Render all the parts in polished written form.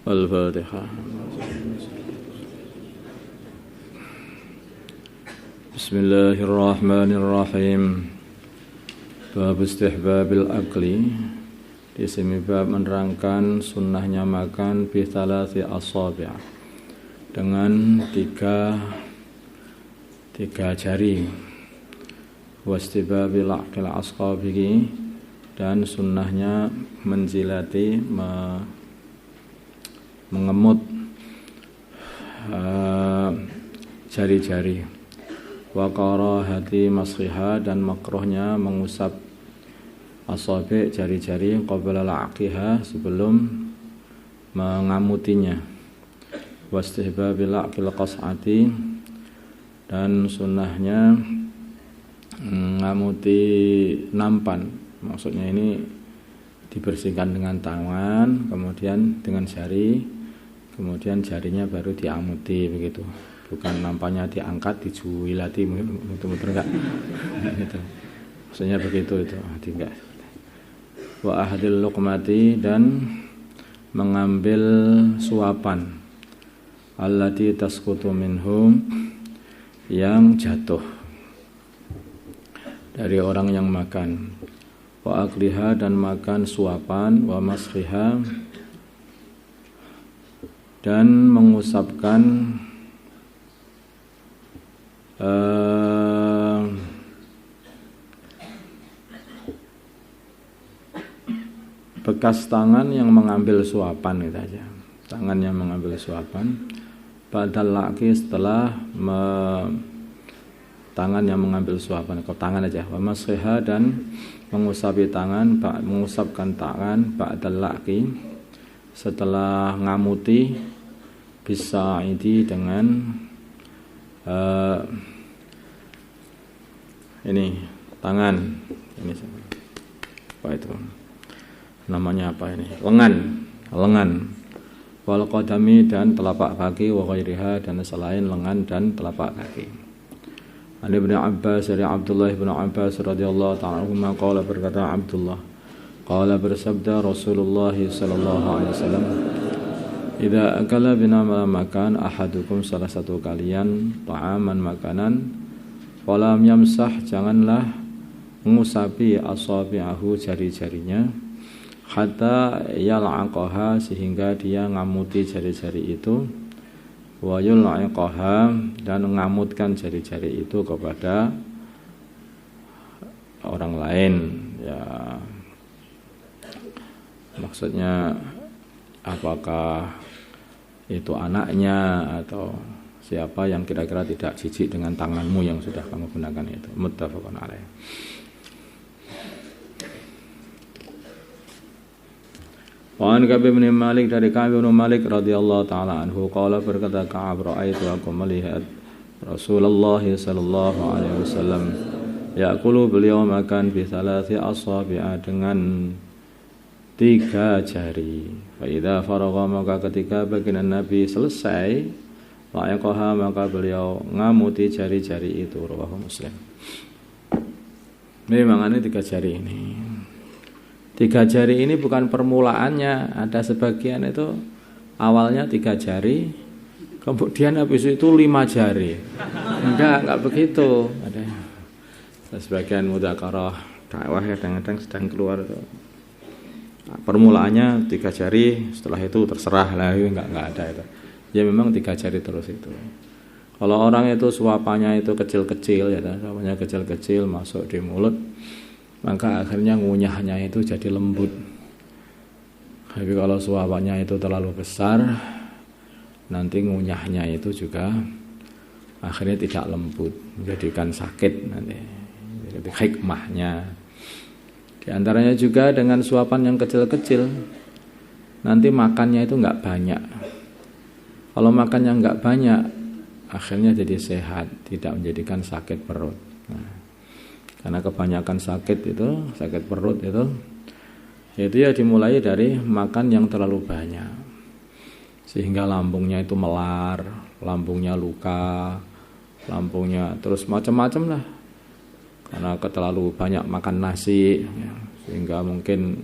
Al-Fatihah. Bismillahirrahmanirrahim. Bab istihbabil akli. Di sini bab menerangkan sunnahnya makan bi thalathi asabi', dengan tiga jari. Wastibabil aqil asqabihi, dan sunnahnya menjilati mengemut jari-jari. Wa karahati masriha, dan makruhnya mengusap asabi' jari-jari qabla laqiha, sebelum mengamutinya. Wastihbabil aqil qas'ati, dan sunnahnya ngamuti nampan. Maksudnya ini dibersihkan dengan tangan, kemudian dengan jari, kemudian jarinya baru diamuti, begitu. Bukan nampannya diangkat, dijuilati, muter-muter enggak. Gitu. Maksudnya begitu itu, enggak. Wa ahdil luqmati, dan mengambil suapan. Allati tasqutu minhum, yang jatuh dari orang yang makan. Wa akliha, dan makan suapan. Wa masriha, dan mengusapkan bekas tangan yang mengambil suapan, gitu aja. Tangan yang mengambil suapan. Ba'dal laqi, setelah tangan yang mengambil suapan, atau tangan aja. Wa masriha, dan mengusapi tangan, mengusapkan tangan ba'dal laqi, setelah ngamuti, bisa ini dengan ini tangan ini apa itu namanya, apa ini, lengan wal qadami, dan telapak kaki, wa ghairiha, dan selain lengan dan telapak kaki. Ali bin Abbas, dari Abdullah bin Abbas radhiyallahu ta'ala anhu, qala, berkata Abdullah, qala, bersabda Rasulullah sallallahu alaihi wasallam, idza akala, bina makan ahadukum, salah satu kalian, ta'aman, makanan, walam yamsah, janganlah mengusapi asabi'ahu, jari-jarinya, hatta yal'aqaha, sehingga dia ngamuti jari-jari itu, wa yul'iqaha, dan mengamutkan jari-jari itu kepada orang lain, ya. Maksudnya apakah itu anaknya atau siapa yang kira-kira tidak jijik dengan tanganmu yang sudah kamu gunakan itu. Muttafaqun alaih. Wa an Ka'b bin Malik, dari Ka'b bin Malik radhiyallahu taala anhu, qala, berkata Ka'ab, ra'aitu, aku melihat Rasulullah sallallahu alaihi wasallam ya'kulu, beliau makan bi thalathi asabi'a, dengan tiga jari. Fa idza faragha, maka ketika baginda Nabi selesai, la'iqaha, maka beliau ngamuti jari-jari itu. Rawahu Muslim. Memang ini tiga jari ini. Tiga jari ini bukan permulaannya. Ada sebagian itu awalnya tiga jari, kemudian habis itu 5 jari. Enggak begitu. Ada sebagian mudzakarah dakwah kadang-kadang sedang keluar itu. Permulaannya 3 jari, setelah itu terserah lah, enggak ada itu. Ya memang 3 jari terus itu. Kalau orang itu suapannya itu kecil-kecil, ya, suapannya kecil-kecil masuk di mulut, maka akhirnya ngunyahnya itu jadi lembut. Tapi kalau suapannya itu terlalu besar, nanti ngunyahnya itu juga akhirnya tidak lembut, menjadikan sakit nanti. Jadi hikmahnya. Di antaranya juga dengan suapan yang kecil-kecil, nanti makannya itu enggak banyak. Kalau makannya enggak banyak, akhirnya jadi sehat, tidak menjadikan sakit perut. Nah, karena kebanyakan sakit perut itu ya dimulai dari makan yang terlalu banyak, sehingga lambungnya itu melar, lambungnya luka, lambungnya terus macam-macam lah. Karena terlalu banyak makan nasi, ya, sehingga mungkin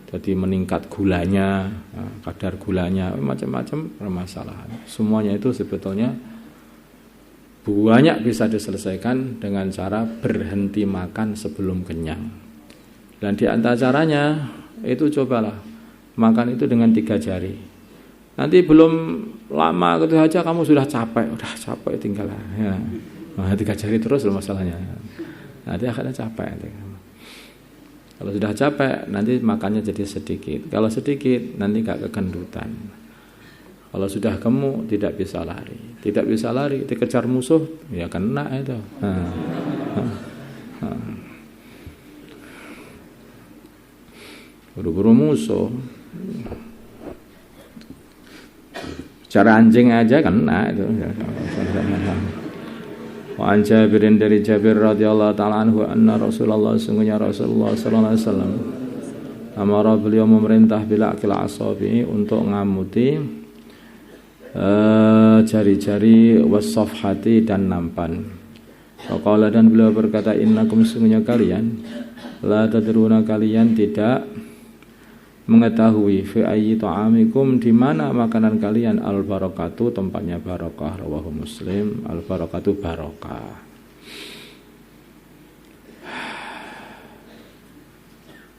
jadi meningkat gulanya, kadar gulanya, macam-macam permasalahan. Semuanya itu sebetulnya banyak bisa diselesaikan dengan cara berhenti makan sebelum kenyang. Dan di antara caranya itu cobalah makan itu dengan 3 jari. Nanti belum lama gitu aja kamu sudah capek, udah capek tinggal ya. Nah, 3 jari terus loh masalahnya. Nanti akhirnya capek. Kalau sudah capek nanti makannya jadi sedikit. Kalau sedikit nanti gak kegendutan. Kalau sudah gemuk tidak bisa lari. Tidak bisa lari, dikejar musuh ya kena itu. Buru-buru musuh. Cara anjing aja kena itu. Wa an Jabirin dari Jabir radhiyallahu taala anhu anna Rasulullah sungguhnya Rasulullah sallallahu alaihi wasallam amara beliau memerintah bila akil asabi untuk ngamuti jari-jari wasafhati dan nampan. Faqala dan beliau berkata innakum sungguhnya kalian la tadruna kalian tidak mengetahui fi ayyi ta'amikum di mana makanan kalian al barakatu tempatnya barokah rawahu Muslim al barakatu barokah.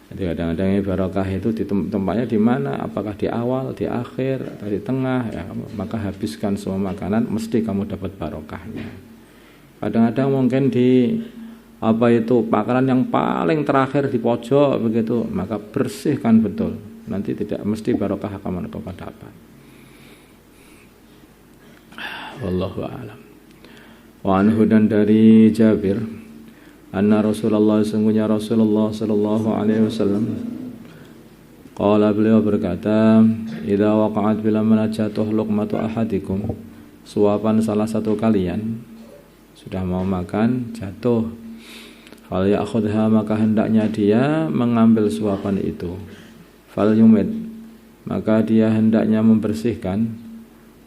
Jadi kadang-kadang barokah itu di tempatnya di mana, apakah di awal, di akhir, atau di tengah ya, maka habiskan semua makanan mesti kamu dapat barokahnya. Kadang-kadang mungkin di makanan yang paling terakhir di pojok begitu, maka bersihkan betul. Nanti tidak mesti barokah akan kau dapat. Wallahu a'lam. Wa anhu dan dari Jabir, anna Rasulullah sungguhnya Rasulullah sallallahu alaihi wasallam qala beliau berkata, idza waqa'at bila mana jatuh luqmatu ahadikum, suapan salah satu kalian sudah mau makan jatuh, fal ya'khudha maka hendaknya dia mengambil suapan itu, fal yumid maka dia hendaknya membersihkan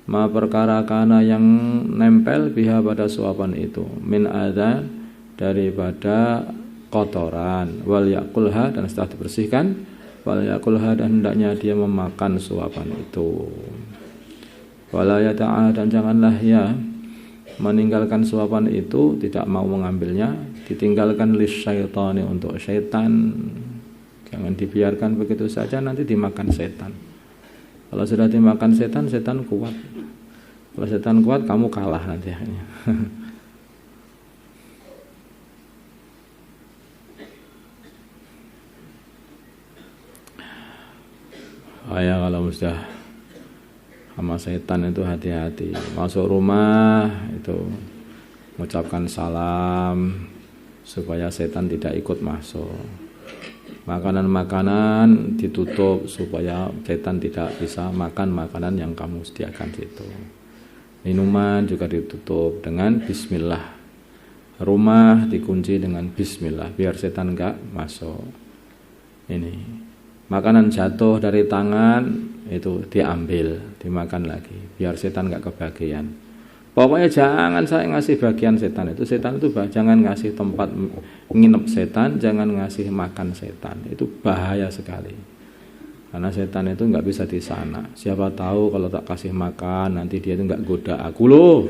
ma perkara kana yang nempel biha pada suapan itu, min adza daripada kotoran, wal yakulha dan setelah dibersihkan, wal yakulha dan hendaknya dia memakan suapan itu, wala yata'a dan janganlah ya meninggalkan suapan itu, tidak mau mengambilnya, ditinggalkan lisyaitani untuk syaitan. Jangan dibiarkan begitu saja nanti dimakan setan. Kalau sudah dimakan setan, setan kuat. Kalau setan kuat kamu kalah nanti akhirnya. Ya kalau sudah sama setan itu hati-hati. Masuk rumah itu mengucapkan salam supaya setan tidak ikut masuk. Makanan-makanan ditutup supaya setan tidak bisa makan makanan yang kamu sediakan situ. Minuman juga ditutup dengan bismillah. Rumah dikunci dengan bismillah biar setan enggak masuk. Ini makanan jatuh dari tangan itu diambil, dimakan lagi biar setan enggak kebagian. Pokoknya jangan saya ngasih bagian setan itu. Setan itu jangan ngasih tempat nginep setan, jangan ngasih makan setan. Itu bahaya sekali. Karena setan itu nggak bisa di sana. Siapa tahu kalau tak kasih makan nanti dia itu nggak goda aku loh.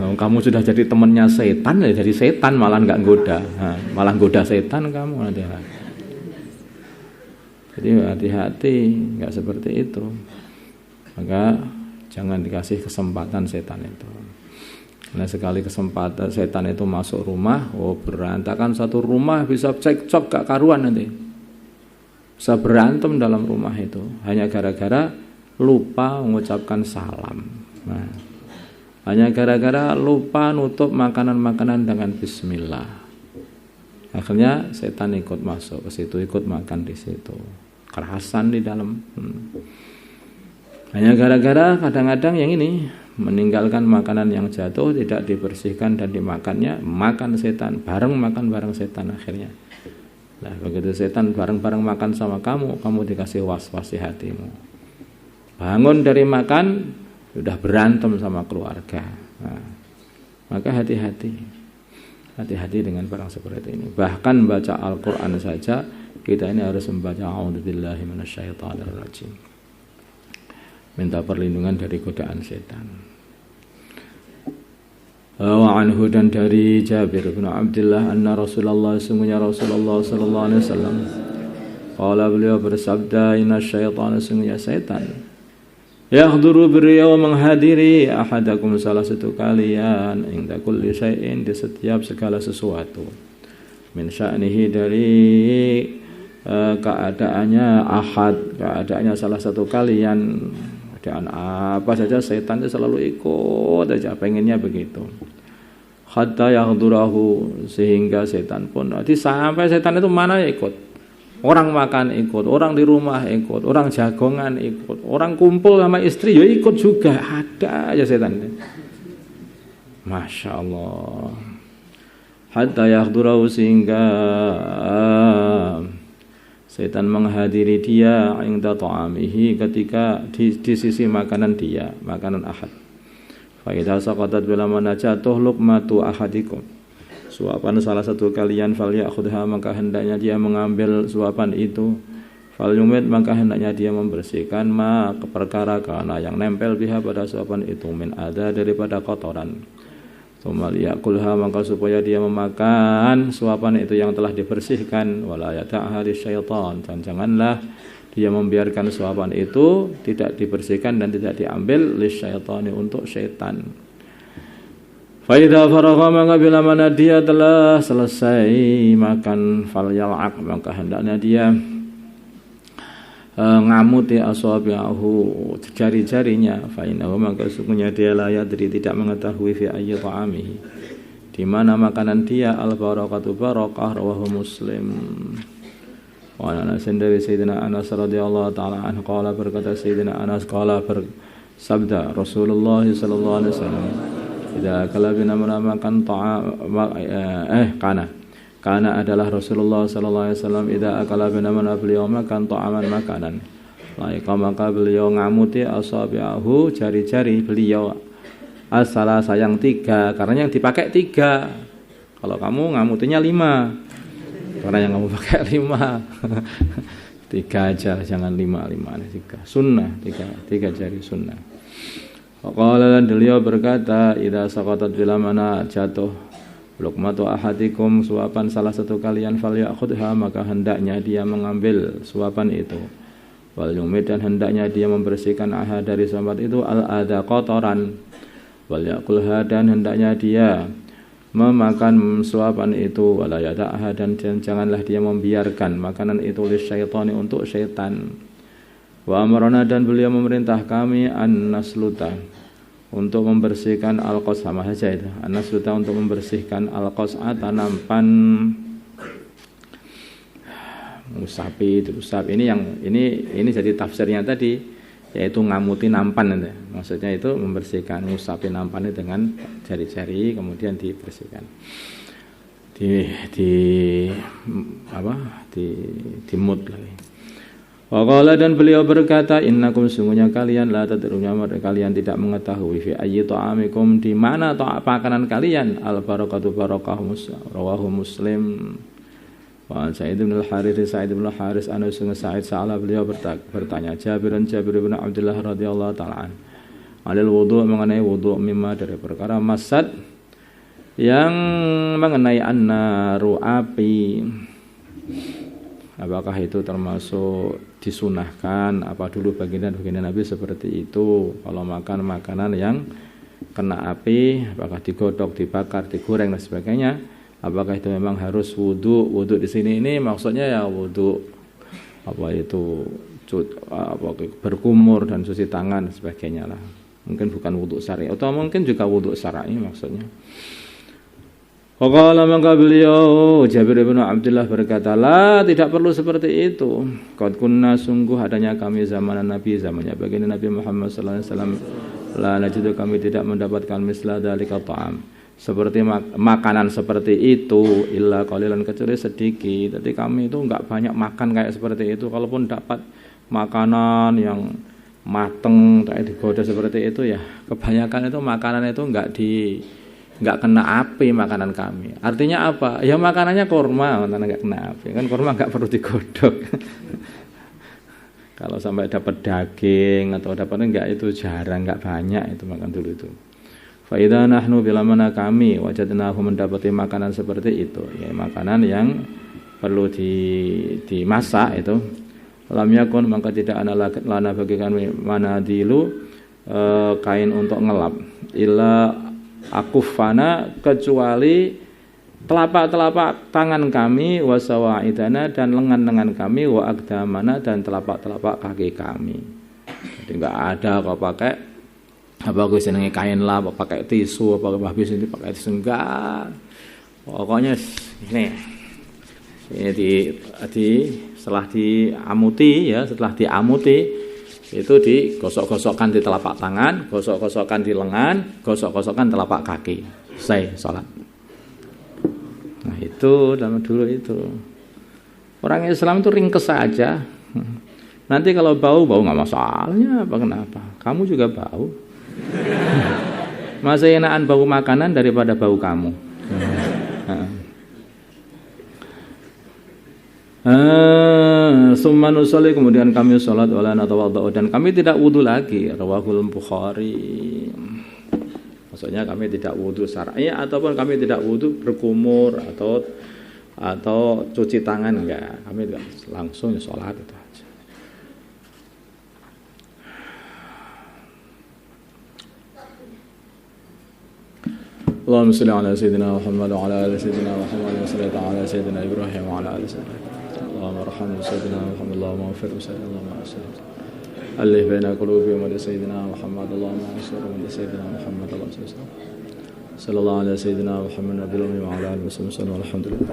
Kamu sudah jadi temannya setan, ya jadi setan malah nggak goda, malah goda setan kamu nanti. Jadi hati-hati, nggak seperti itu. Maka jangan dikasih kesempatan setan itu. Nah sekali kesempatan setan itu masuk rumah, berantakan satu rumah, bisa cekcok gak karuan nanti. Bisa berantem dalam rumah itu hanya gara-gara lupa mengucapkan salam. Nah, hanya gara-gara lupa nutup makanan-makanan dengan bismillah. Akhirnya setan ikut masuk ke situ, ikut makan di situ. Kerasan di dalam. Hanya gara-gara kadang-kadang yang ini meninggalkan makanan yang jatuh, tidak dibersihkan dan dimakannya, makan setan, makan bareng setan akhirnya. Nah begitu setan bareng-bareng makan sama kamu dikasih was-was di hatimu. Bangun dari makan sudah berantem sama keluarga. Nah, maka hati-hati dengan barang seperti ini. Bahkan baca Al-Quran saja kita ini harus membaca a'udzubillahi minasyaitonirrajim. Minta perlindungan dari godaan setan. Wa anhu, dan dari Jabir bin Abdullah anna Rasulullah, sungguhnya Rasulullah sallallahu alaihi wasallam, qala, beliau bersabda, inna syaitana, sungguhnya setan, yahduru, beliau menghadiri, ahadakum, salah satu kalian, inda kulli syai'in, di setiap segala sesuatu, min sya'nihi, dari keadaannya ahad, keadaannya salah satu kalian, keadaan apa saja setan itu selalu ikut aja, pengennya begitu. Hatta yahdurahu, sehingga setan pun, jadi sampai setan itu mana ya ikut. Orang makan ikut, orang di rumah ikut, orang jagongan ikut, orang kumpul sama istri ya ikut juga, ada aja setan. Masya Allah. Hatta yahdurahu, sehingga setan menghadiri dia inda ta'amihi, ketika di sisi makanan dia, makanan ahad. Fa idza saqatat, bila mana jatuh luqmatu ahadikum, suapan salah satu kalian, fal ya'khudha, maka hendaknya dia mengambil suapan itu, fal yumit, maka hendaknya dia membersihkan ma, perkara kana yang nempel biha pada suapan itu, min ada, daripada kotoran. Tsumma ya'kulha, maka supaya dia memakan suapan itu yang telah dibersihkan, wala yata'ha lisyaitan, dan janganlah dia membiarkan suapan itu tidak dibersihkan dan tidak diambil lisyaitani, untuk syaitan. Fa idza faragha, maka bila mana dia telah selesai makan, falyal'aq, maka hendaknya dia ngamuti asabi'ahu, jari-jarinya, fa innahu, maka sesungguhnya dia la yadri, tidak mengetahui, fi ayyi ta'amihi, di mana makanan dia, al barakatu, barakah, rawahu Muslim. Wa Anas, dari Sayyidina Anas radhiyallahu taala anhu, qala, berkata Sayyidina Anas, qala, bersabda Rasulullah sallallahu alaihi wasallam, idza kala bina makan kana adalah Rasulullah sallallahu alaihi wasallam, idza akala bina beliau makan ta'aman, makanan, laika, maka beliau ngamuti asabi'ahu, jari-jari beliau, asala, sayang 3, karena yang dipakai 3. Kalau kamu ngamutinya 5, karena yang kamu pakai 5. 3 aja, jangan 5, 3. Sunnah, 3 jari sunnah. Qala, dan beliau berkata, idza saqatat, bila mana jatuh luqmatu ahadikum, suapan salah satu kalian, falyakhudha, maka hendaknya dia mengambil suapan itu, wal yumid, dan hendaknya dia membersihkan ahad, dari suapan itu, al adha, kotoran, wal yakulha, dan hendaknya dia memakan suapan itu, wala yada'ha, dan janganlah dia membiarkan makanan itu, lisyaitani, untuk syaitan. Wa amarana, dan beliau memerintah kami, an nasluta, untuk membersihkan al-qas, sama saja itu, an nasluta, untuk membersihkan al-qas'ata, nampan, usapi, itu usap. Ini jadi tafsirnya tadi, yaitu ngamuti nampan itu. Maksudnya itu membersihkan, ngusapi nampan itu dengan jari-jari, kemudian dibersihkan, dimut lagi. Waqala, dan beliau berkata, innakum, sungguhnya kalian, la tadrunya, kalian tidak mengetahui, fi ayyi ta'amikum, di mana makanan kalian, al barakatu, barakah, rawahu Muslim. Wa Sa'id bin al-Harits, Sa'id bin al-Harits, Anas bin Sa'id, salah, beliau bertanya Jabir bin Abdullah radhiyallahu taala an, alil wudu', mengenai wudu', mimma, dari perkara, masad, yang mengenai an-naru, api, apakah itu termasuk disunahkan, apa dulu baginda Nabi seperti itu, kalau makan makanan yang kena api, apakah digodok, dibakar, digoreng, dan sebagainya, apakah itu memang harus wudu? Wudu di sini ini maksudnya ya wudu berkumur dan cuci tangan dan sebagainya lah. Mungkin bukan wudu syar'i, atau mungkin juga wudu syar'i maksudnya. Qala, maka beliau Jabir bin Abdullah berkata, la, tidak perlu seperti itu. Qad kunna, sungguh adanya kami zaman Nabi, zamannya baginda Nabi Muhammad sallallahu alaihi wasallam, la najidu, kami tidak mendapatkan misla dzalika ta'am, seperti makanan seperti itu, illa qalilan, kecuali sedikit. Jadi kami itu enggak banyak makan kayak seperti itu. Kalaupun dapat makanan yang mateng kayak digoda seperti itu, ya kebanyakan itu makanan itu enggak nggak kena api makanan kami. Artinya apa? Ya makanannya kurma, nggak kena api. Kan kurma nggak perlu digodok. Kalau sampai dapat daging atau dapat enggak itu jarang, enggak banyak itu makan dulu itu. Fa idza nahnu bila mana kami wajadnahu mendapati makanan seperti itu, ya makanan yang perlu dimasak itu. Lam yakun maka tidak ana lana bagi kami manadilu kain untuk ngelap. Illa akufana kecuali telapak-telapak tangan kami wasawaidana dan lengan-lengan kami wa aqdamana dan telapak-telapak kaki kami. Jadi enggak ada kok pakai apa gue senenge kain lah, apa pakai tisu, apa habis ini pakai tisu enggak. Pokoknya ini setelah diamuti ya, setelah diamuti itu digosok-gosokkan di telapak tangan, gosok-gosokkan di lengan, gosok-gosokkan telapak kaki. Selesai salat. Nah itu zaman dulu itu orang Islam itu ringkes saja. Nanti kalau bau nggak masalahnya apa kenapa? Kamu juga bau. Masih enakan bau makanan daripada bau kamu. Summa nusolli kemudian kami sholat wala natawaddu dan kami tidak wudu lagi. Rawahul Bukhari. Maksudnya kami tidak wudu syar'i ataupun kami tidak wudu berkumur atau cuci tangan enggak. Kami langsung sholat itu aja. Allahumma shalli ala sayyidina Muhammad wa ala ali sayyidina Muhammad wa salli ala sayyidina Ibrahim wa ala ali sayyidina Allahumma arhamna sayyidina Muhammad Allahumma ighfir Allahumma salli alif baina qulubihim wa sayyidina Muhammad Allahumma ansur wa sayyidina Muhammad sallallahu alaihi wasallam sallallahu ala sayyidina Muhammad wa ala alihi wasallam alhamdulillah.